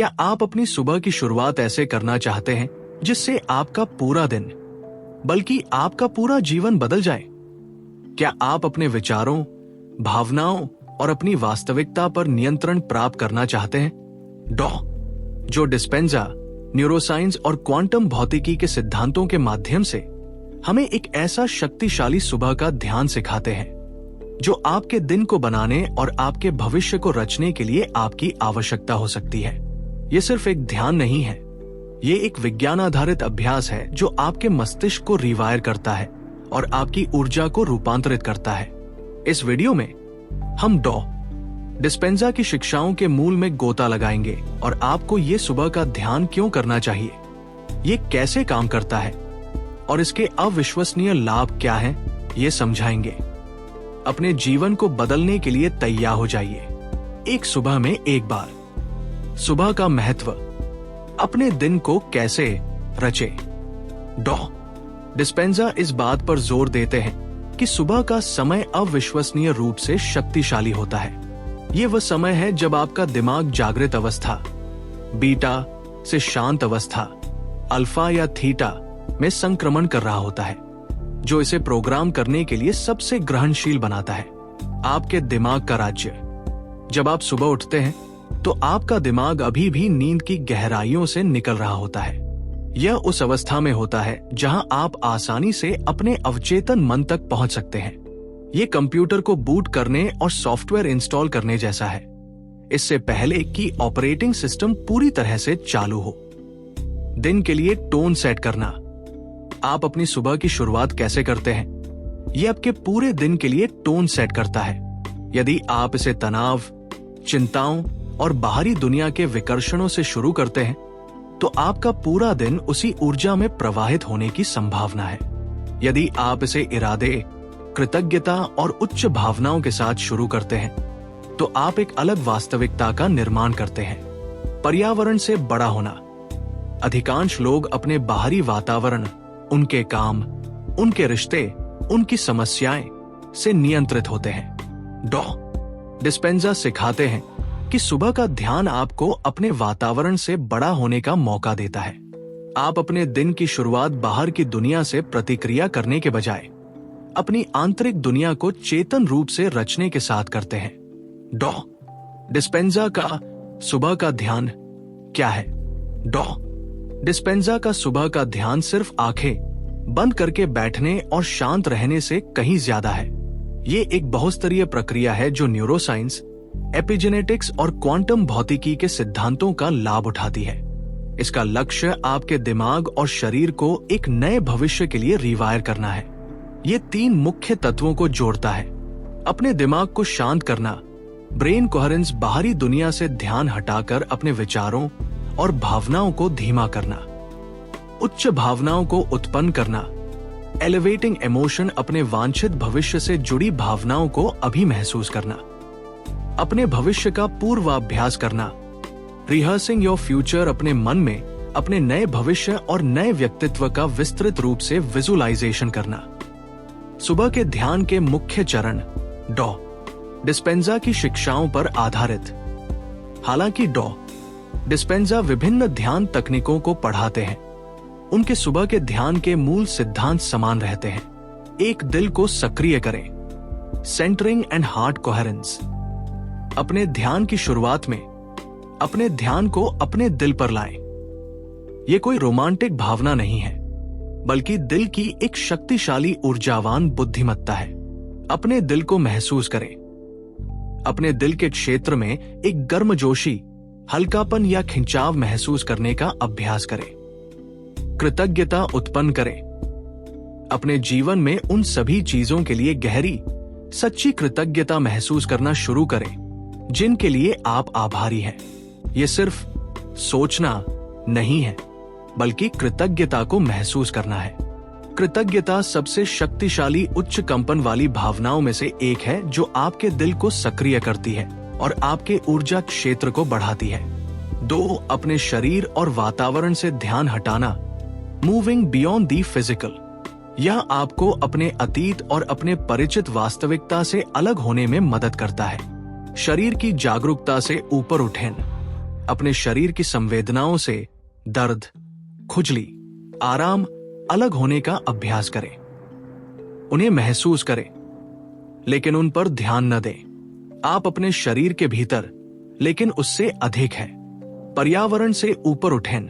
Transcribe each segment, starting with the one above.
क्या आप अपनी सुबह की शुरुआत ऐसे करना चाहते हैं जिससे आपका पूरा दिन, बल्कि आपका पूरा जीवन बदल जाए? क्या आप अपने विचारों, भावनाओं और अपनी वास्तविकता पर नियंत्रण प्राप्त करना चाहते हैं? जो डिस्पेंजा न्यूरोसाइंस और क्वांटम भौतिकी के सिद्धांतों के माध्यम से हमें एक ऐसा शक्तिशाली सुबह का ध्यान सिखाते हैं जो आपके दिन को बनाने और आपके भविष्य को रचने के लिए आपकी आवश्यकता हो सकती है। ये सिर्फ एक ध्यान नहीं है, ये एक विज्ञान आधारित अभ्यास है जो आपके मस्तिष्क को रिवायर करता है और आपकी ऊर्जा को रूपांतरित करता है। इस वीडियो में हम डिस्पेंजा की शिक्षाओं के मूल में गोता लगाएंगे और आपको ये सुबह का ध्यान क्यों करना चाहिए, ये कैसे काम करता है और इसके अविश्वसनीय लाभ क्या हैं, ये समझाएंगे। अपने जीवन को बदलने के लिए तैयार हो जाइए। एक सुबह में एक बार। सुबह का महत्व, अपने दिन को कैसे रचे। डिस्पेंजा इस बात पर जोर देते हैं कि सुबह का समय अविश्वसनीय रूप से शक्तिशाली होता है। ये वह समय है जब आपका दिमाग जागृत अवस्था, बीटा से शांत अवस्था, अल्फा या थीटा में संक्रमण कर रहा होता है, जो इसे प्रोग्राम करने के लिए सबसे ग्रहणशील बनाता है। आपके दिमाग का राज्य। जब आप सुबह उठते हैं तो आपका दिमाग अभी भी नींद की गहराइयों से निकल रहा होता है। यह उस अवस्था में होता है जहां आप आसानी से अपने अवचेतन मन तक पहुंच सकते हैं। ये कंप्यूटर को बूट करने और सॉफ्टवेयर इंस्टॉल करने जैसा है, इससे पहले कि ऑपरेटिंग सिस्टम पूरी तरह से चालू हो। दिन के लिए टोन सेट करना। आप अपनी सुबह की शुरुआत कैसे करते हैं, यह आपके पूरे दिन के लिए टोन सेट करता है। यदि आप इसे तनाव, चिंताओं और बाहरी दुनिया के विकर्षणों से शुरू करते हैं, तो आपका पूरा दिन उसी ऊर्जा में प्रवाहित होने की संभावना है। यदि आप इसे इरादे, कृतज्ञता और उच्च भावनाओं के साथ शुरू करते हैं, तो आप एक अलग वास्तविकता का निर्माण करते हैं। पर्यावरण से बड़ा होना। अधिकांश लोग अपने बाहरी वातावरण, उनके काम, उनके रिश्ते, उनकी समस्याएं से नियंत्रित होते हैं। डिस्पेंजा सिखाते हैं कि सुबह का ध्यान आपको अपने वातावरण से बड़ा होने का मौका देता है। आप अपने दिन की शुरुआत बाहर की दुनिया से प्रतिक्रिया करने के बजाय अपनी आंतरिक दुनिया को चेतन रूप से रचने के साथ करते हैं। डिस्पेंजा का सुबह का ध्यान क्या है? डिस्पेंजा का सुबह का ध्यान सिर्फ आंखें बंद करके बैठने और शांत रहने से कहीं ज्यादा है। ये एक बहुस्तरीय प्रक्रिया है जो न्यूरोसाइंस, एपिजेनेटिक्स और क्वांटम भौतिकी के सिद्धांतों का लाभ उठाती है। इसका लक्ष्य आपके दिमाग और शरीर को एक नए भविष्य के लिए रिवायर करना है। ये 3 मुख्य तत्वों को जोड़ता है। अपने दिमाग को शांत करना, ब्रेन कोहेरेंस, बाहरी दुनिया से ध्यान हटाकर अपने विचारों और भावनाओं को धीमा करना। उच्च भावनाओं को उत्पन्न करना, एलिवेटिंग इमोशन, अपने वांछित भविष्य से जुड़ी भावनाओं को अभी महसूस करना। अपने भविष्य का पूर्वाभ्यास करना, रिहर्सिंग योर फ्यूचर, अपने मन में अपने नए भविष्य और नए व्यक्तित्व का विस्तृत रूप से विजुअलाइजेशन करना। सुबह के ध्यान के मुख्य चरण डिस्पेंजा की शिक्षाओं पर आधारित। हालांकि डिस्पेंजा विभिन्न ध्यान तकनीकों को पढ़ाते हैं, उनके सुबह के ध्यान के मूल सिद्धांत समान रहते हैं। एक, दिल को सक्रिय करें, सेंटरिंग एंड हार्ट कोहेरेंस। अपने ध्यान की शुरुआत में अपने ध्यान को अपने दिल पर लाएं। यह कोई रोमांटिक भावना नहीं है, बल्कि दिल की एक शक्तिशाली ऊर्जावान बुद्धिमत्ता है। अपने दिल को महसूस करें। अपने दिल के क्षेत्र में एक गर्मजोशी, हल्कापन या खिंचाव महसूस करने का अभ्यास करें। कृतज्ञता उत्पन्न करें। अपने जीवन में उन सभी चीजों के लिए गहरी, सच्ची कृतज्ञता महसूस करना शुरू करें जिनके लिए आप आभारी हैं। ये सिर्फ सोचना नहीं है, बल्कि कृतज्ञता को महसूस करना है। कृतज्ञता सबसे शक्तिशाली उच्च कंपन वाली भावनाओं में से एक है जो आपके दिल को सक्रिय करती है और आपके ऊर्जा क्षेत्र को बढ़ाती है। 2, अपने शरीर और वातावरण से ध्यान हटाना, मूविंग बियॉन्ड दी फिजिकल। यह आपको अपने अतीत और अपने परिचित वास्तविकता से अलग होने में मदद करता है। शरीर की जागरूकता से ऊपर उठें। अपने शरीर की संवेदनाओं से दर्द, खुजली, आराम, अलग होने का अभ्यास करें। उन्हें महसूस करें, लेकिन उन पर ध्यान न दें। आप अपने शरीर के भीतर, लेकिन उससे अधिक है। पर्यावरण से ऊपर उठें।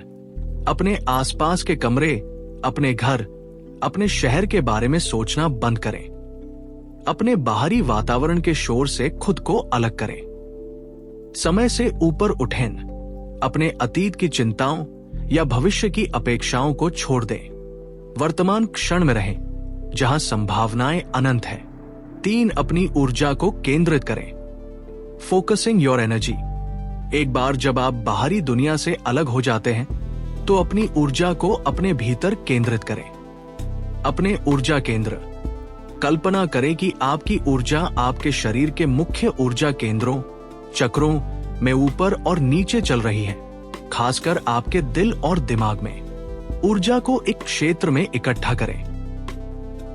अपने आसपास के कमरे, अपने घर, अपने शहर के बारे में सोचना बंद करें। अपने बाहरी वातावरण के शोर से खुद को अलग करें। समय से ऊपर उठें। अपने अतीत की चिंताओं या भविष्य की अपेक्षाओं को छोड़ दें। वर्तमान क्षण में रहें, जहां संभावनाएं अनंत है। 3. अपनी ऊर्जा को केंद्रित करें। Focusing your energy. एक बार जब आप बाहरी दुनिया से अलग हो जाते हैं, तो अपनी ऊर्जा को अपने भीतर केंद्रित करें। अपने ऊर्जा केंद्र। कल्पना करें कि आपकी ऊर्जा आपके शरीर के मुख्य ऊर्जा केंद्रों, चक्रों में ऊपर और नीचे चल रही है, खासकर आपके दिल और दिमाग में। ऊर्जा को एक क्षेत्र में इकट्ठा करें।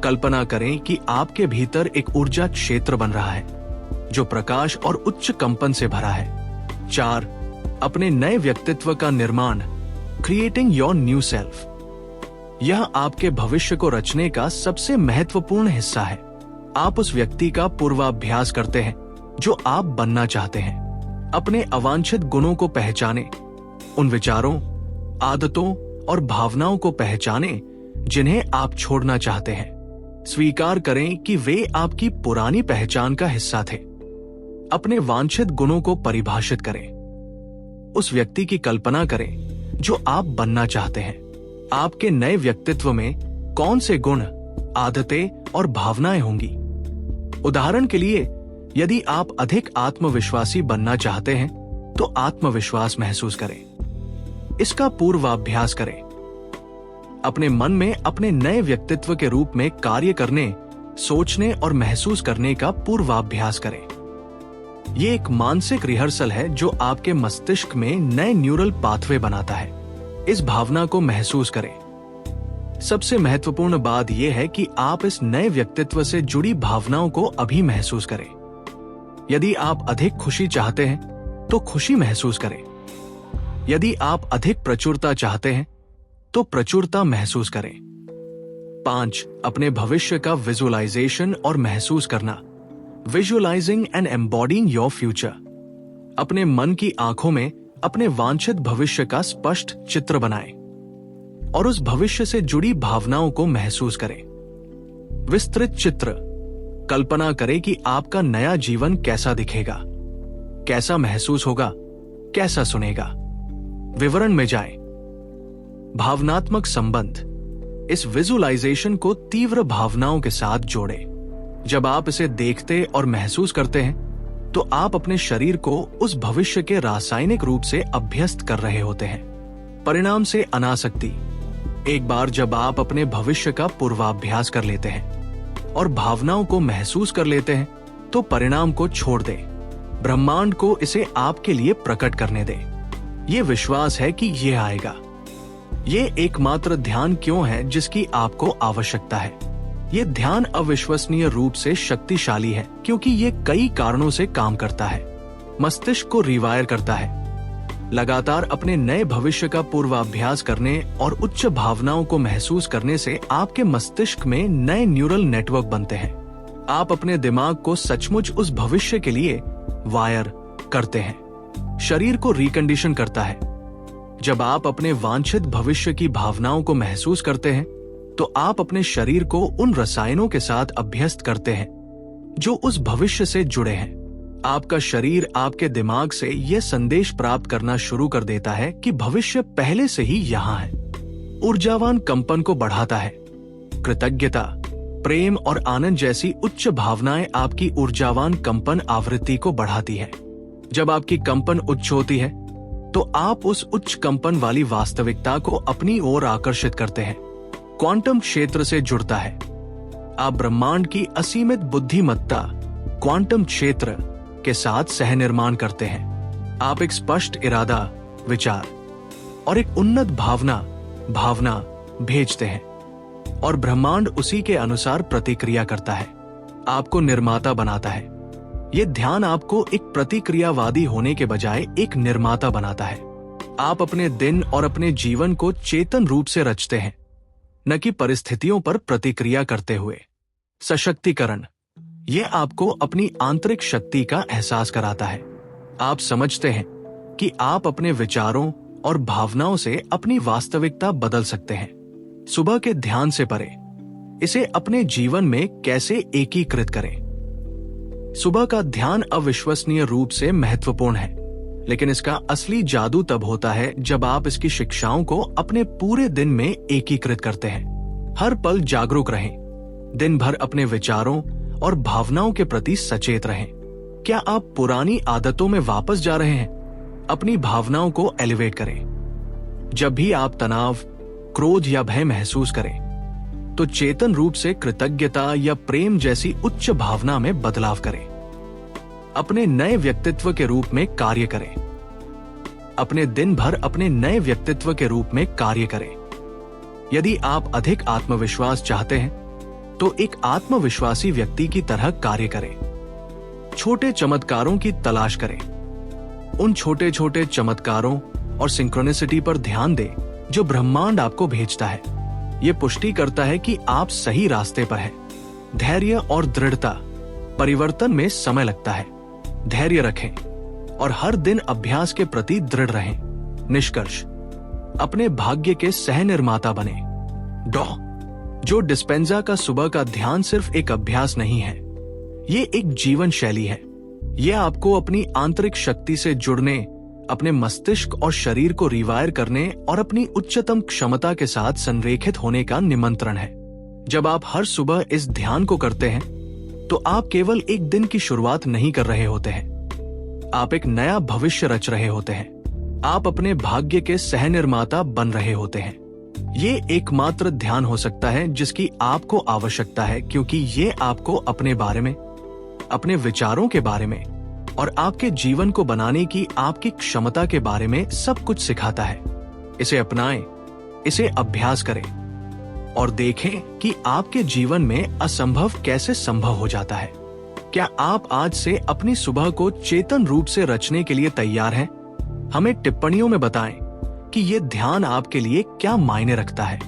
कल्पना करें कि आपके भीतर एक ऊर्जा क्षेत्र बन रहा है, जो प्रकाश और उच्च कंपन से भरा है। 4. अपने नए व्यक्तित्व का निर्माण। Creating your new self. यह आपके भविष्य को रचने का सबसे महत्वपूर्ण हिस्सा है। आप उस व्यक्ति का पूर्वाभ्यास करते हैं जो आप बनना चाहते हैं। अपने अवांछित गुणों को पहचानें। उन विचारों, आदतों और भावनाओं को पहचानें जिन्हें आप छोड़ना चाहते हैं। स्वीकार करें कि वे आपकी पुरानी पहचान का हिस्सा थे। अपने वांछित गुणों को परिभाषित करें। उस व्यक्ति की कल्पना करें जो आप बनना चाहते हैं। आपके नए व्यक्तित्व में कौन से गुण, आदतें और भावनाएं होंगी? उदाहरण के लिए, यदि आप अधिक आत्मविश्वासी बनना चाहते हैं, तो आत्मविश्वास महसूस करें। इसका पूर्वाभ्यास करें। अपने मन में अपने नए व्यक्तित्व के रूप में कार्य करने, सोचने और महसूस करने का पूर्वाभ्यास करें। ये एक मानसिक रिहर्सल है जो आपके मस्तिष्क में नए न्यूरल पाथवे बनाता है। इस भावना को महसूस करें। सबसे महत्वपूर्ण बात यह है कि आप इस नए व्यक्तित्व से जुड़ी भावनाओं को अभी महसूस करें। यदि आप अधिक खुशी चाहते हैं, तो खुशी महसूस करें। यदि आप अधिक प्रचुरता चाहते हैं, तो प्रचुरता महसूस करें। 5. अपने भविष्य का विजुअलाइजेशन और महसूस करना। Visualising and embodying your future. अपने मन की आंखों में अपने वांछित भविष्य का स्पष्ट चित्र बनाएं और उस भविष्य से जुड़ी भावनाओं को महसूस करें। विस्तृत चित्र। कल्पना करें कि आपका नया जीवन कैसा दिखेगा, कैसा महसूस होगा, कैसा सुनेगा। विवरण में जाएं। भावनात्मक संबंध। इस विजुअलाइजेशन को तीव्र भावनाओं के साथ जोड़ें। जब आप इसे देखते और महसूस करते हैं, तो आप अपने शरीर को उस भविष्य के रासायनिक रूप से अभ्यस्त कर रहे होते हैं। परिणाम से अनासक्ति। एक बार जब आप अपने भविष्य का पूर्वाभ्यास कर लेते हैं और भावनाओं को महसूस कर लेते हैं, तो परिणाम को छोड़ दें। ब्रह्मांड को इसे आपके लिए प्रकट करने दें। ये विश्वास है कि ये आएगा। ये एकमात्र ध्यान क्यों है जिसकी आपको आवश्यकता है? ये ध्यान अविश्वसनीय रूप से शक्तिशाली है क्योंकि ये कई कारणों से काम करता है। मस्तिष्क को रिवायर करता है। लगातार अपने नए भविष्य का पूर्वाभ्यास करने और उच्च भावनाओं को महसूस करने से आपके मस्तिष्क में नए न्यूरल नेटवर्क बनते हैं। आप अपने दिमाग को सचमुच उस भविष्य के लिए वायर करते हैं। शरीर को रिकंडीशन करता है। जब आप अपने वांछित भविष्य की भावनाओं को महसूस करते हैं, तो आप अपने शरीर को उन रसायनों के साथ अभ्यस्त करते हैं जो उस भविष्य से जुड़े हैं। आपका शरीर आपके दिमाग से यह संदेश प्राप्त करना शुरू कर देता है कि भविष्य पहले से ही यहाँ है। ऊर्जावान कंपन को बढ़ाता है। कृतज्ञता, प्रेम और आनंद जैसी उच्च भावनाएं आपकी ऊर्जावान कंपन आवृत्ति को बढ़ाती है। जब आपकी कंपन उच्च होती है, तो आप उस उच्च कंपन वाली वास्तविकता को अपनी ओर आकर्षित करते हैं। क्वांटम क्षेत्र से जुड़ता है। आप ब्रह्मांड की असीमित बुद्धिमत्ता, क्वांटम क्षेत्र के साथ सह निर्माण करते हैं। आप एक स्पष्ट इरादा, विचार और एक उन्नत भावना भेजते हैं और ब्रह्मांड उसी के अनुसार प्रतिक्रिया करता है। आपको निर्माता बनाता है। ये ध्यान आपको एक प्रतिक्रियावादी होने के बजाय एक निर्माता बनाता है। आप अपने दिन और अपने जीवन को चेतन रूप से रचते हैं, न कि परिस्थितियों पर प्रतिक्रिया करते हुए। सशक्तिकरण, ये आपको अपनी आंतरिक शक्ति का एहसास कराता है। आप समझते हैं कि आप अपने विचारों और भावनाओं से अपनी वास्तविकता बदल सकते हैं। सुबह के ध्यान से परे इसे अपने जीवन में कैसे एकीकृत करें। सुबह का ध्यान अविश्वसनीय रूप से महत्वपूर्ण है, लेकिन इसका असली जादू तब होता है जब आप इसकी शिक्षाओं को अपने पूरे दिन में एकीकृत करते हैं। हर पल जागरूक रहें, दिन भर अपने विचारों और भावनाओं के प्रति सचेत रहें। क्या आप पुरानी आदतों में वापस जा रहे हैं? अपनी भावनाओं को एलिवेट करें। जब भी आप तनाव, क्रोध या भय महसूस करें, तो चेतन रूप से कृतज्ञता या प्रेम जैसी उच्च भावना में बदलाव करें। अपने नए व्यक्तित्व के रूप में कार्य करें। अपने दिन भर अपने नए व्यक्तित्व के रूप में कार्य करें। यदि आप अधिक आत्मविश्वास चाहते हैं, तो एक आत्मविश्वासी व्यक्ति की तरह कार्य करें। छोटे चमत्कारों की तलाश करें। उन छोटे छोटे चमत्कारों और सिंक्रोनिसिटी पर ध्यान दें जो ब्रह्मांड आपको भेजता है। ये पुष्टि करता है कि आप सही रास्ते पर हैं। धैर्य और दृढ़ता, परिवर्तन में समय लगता है। धैर्य रखें और हर दिन अभ्यास के प्रति दृढ़ रहें। निष्कर्ष, अपने भाग्य के सह निर्माता बने। जो डिस्पेंजा का सुबह का ध्यान सिर्फ एक अभ्यास नहीं है, ये एक जीवन शैली है। ये आपको अपनी आंतरिक शक्ति से जुड़ने, अपने मस्तिष्क और शरीर को रिवायर करने और अपनी उच्चतम क्षमता के साथ संरेखित होने का निमंत्रण है। जब आप हर सुबह इस ध्यान को करते हैं, तो आप केवल एक दिन की शुरुआत नहीं कर रहे होते हैं, आप एक नया भविष्य रच रहे होते हैं। आप अपने भाग्य के सह निर्माता बन रहे होते हैं। ये एकमात्र ध्यान हो सकता है जिसकी आपको आवश्यकता है, क्योंकि ये आपको अपने बारे में, अपने विचारों के बारे में और आपके जीवन को बनाने की आपकी क्षमता के बारे में सब कुछ सिखाता है। इसे अपनाएं, इसे अभ्यास करें और देखें कि आपके जीवन में असंभव कैसे संभव हो जाता है। क्या आप आज से अपनी सुबह को चेतन रूप से रचने के लिए तैयार हैं? हमें टिप्पणियों में बताएं कि ये ध्यान आपके लिए क्या मायने रखता है।